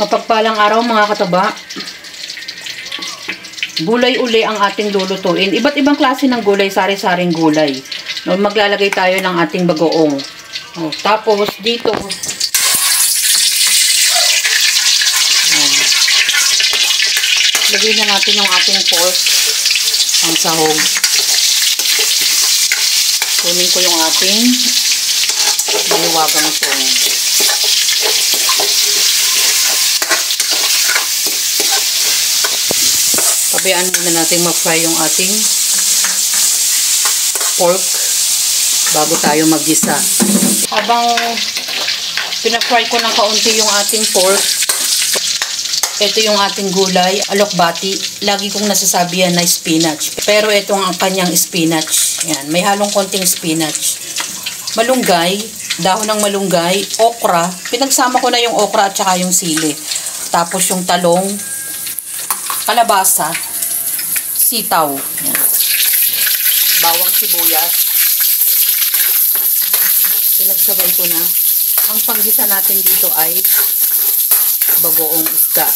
Mapagpalang araw mga kataba. Gulay uli ang ating lulutuin. Iba't ibang klase ng gulay, sari-saring gulay. Maglalagay tayo ng ating bagoong. Tapos dito, lagay na natin yung ating pork, ang sahog. Kunin ko yung ating mahiwagang tong. Pabayaan muna natin mag-fry yung ating pork bago tayo mag-gisa. Habang pina-fry ko ng kaunti yung ating pork, ito yung ating gulay, alokbati. Lagi kong nasasabi yan na spinach. Pero ito ang kanyang spinach. Yan, may halong konting spinach. Malunggay, dahon ng malunggay, okra. Pinagsama ko na yung okra at saka yung sili. Tapos yung talong, kalabasa, sitaw, yan. Bawang sibuyas. Pinagsabay ko na. Ang panggisa natin dito ay bagoong isda.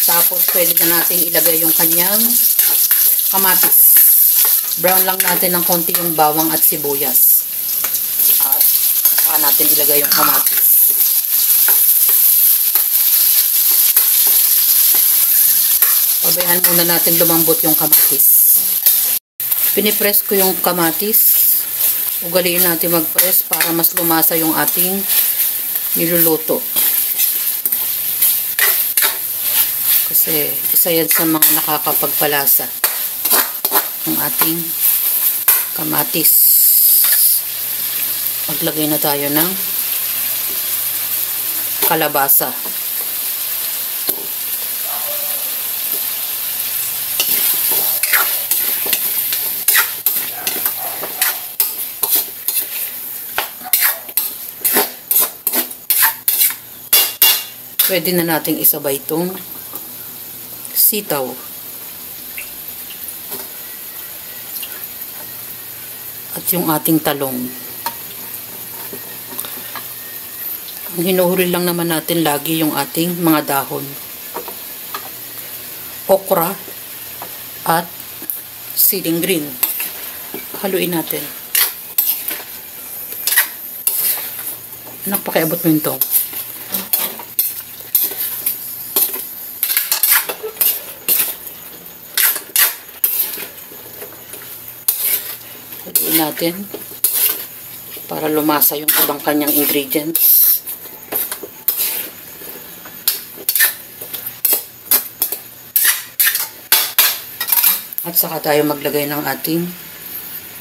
Tapos pwede na natin ilagay yung kanyang kamatis. Brown lang natin ng konti yung bawang at sibuyas. At saka natin ilagay yung kamatis. Pabayaan muna natin lumambot yung kamatis. Pinipress ko yung kamatis. Ugaliin natin magpress para mas lumasa yung ating niluluto. Kasi isa yan sa mga nakakapagpalasa ng ating kamatis. Maglagay na tayo ng kalabasa. Pwede na nating isabay itong sitaw. At yung ating talong. Ang hinuhuli lang naman natin lagi yung ating mga dahon. Okra at siling green. Haluin natin. Anak, pakiabot mo yun to. Haluin natin para lumasa yung ibang kanyang ingredients. At saka tayo maglagay ng ating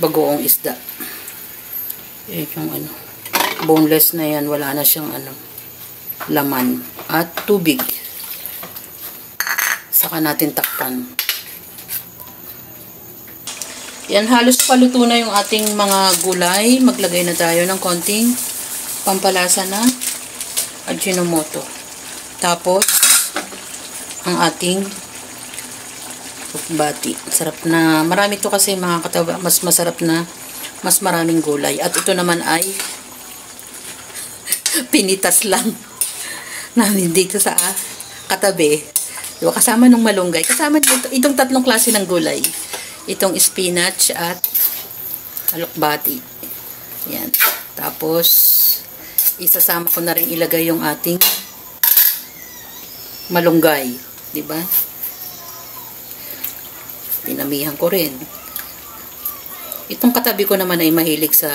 bagoong isda. Yung boneless na yan, wala na siyang laman. At tubig. Saka natin takpan. Yan, halos paluto na yung ating mga gulay. Maglagay na tayo ng konting pampalasa na Ajinomoto. Tapos, ang ating bati. Sarap na. Marami to kasi mga kataba. Mas masarap na. Mas maraming gulay. At ito naman ay pinitas lang namin dito sa katabi. Diba? Kasama ng malunggay. Kasama dito itong tatlong klase ng gulay. Itong spinach at alokbati. Yan. Tapos, isasama ko na rin ilagay yung ating malunggay. Diba? Dinamihan ko rin. Itong katabi ko naman ay mahilig sa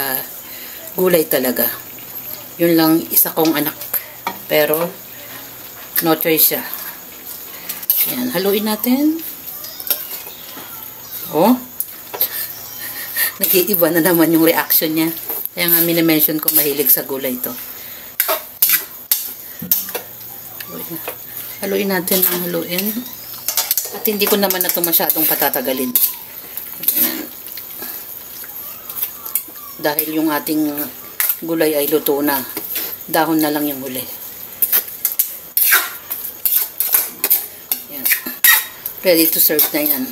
gulay talaga. Yun lang isa kong anak. Pero, no choice siya. Yan. Haluin natin. Oh, nag-iiba na naman yung reaction niya. Kaya nga minimension ko mahilig sa gulay ito. Haluin natin ang haluin. At hindi ko naman na ito masyadong patatagalin. Ayan. Dahil yung ating gulay ay luto na. Dahon na lang yung huli. Ayan. Ready to serve na yan.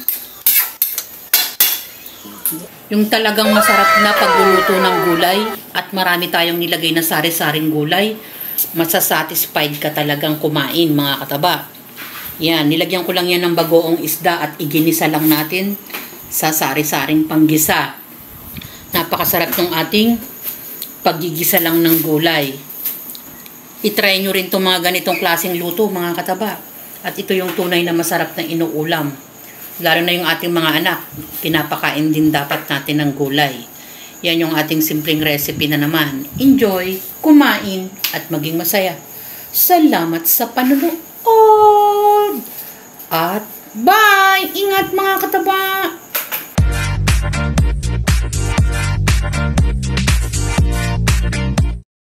Yung talagang masarap na pagluluto ng gulay at marami tayong nilagay na sari-saring gulay masasatisfied ka talagang kumain, mga kataba. Yan, nilagyan ko lang yan ng bagoong isda at iginisa lang natin sa sari-saring panggisa. Napakasarap ng ating paggigisa lang ng gulay. I-try nyo rin itong mga ganitong klaseng luto, mga kataba. At ito yung tunay na masarap na inuulam. Lalo na yung ating mga anak, pinapakain din dapat natin ng gulay. Yan yung ating simpleng recipe na naman. Enjoy, kumain, at maging masaya. Salamat sa panonood! At bye! Ingat mga kataba!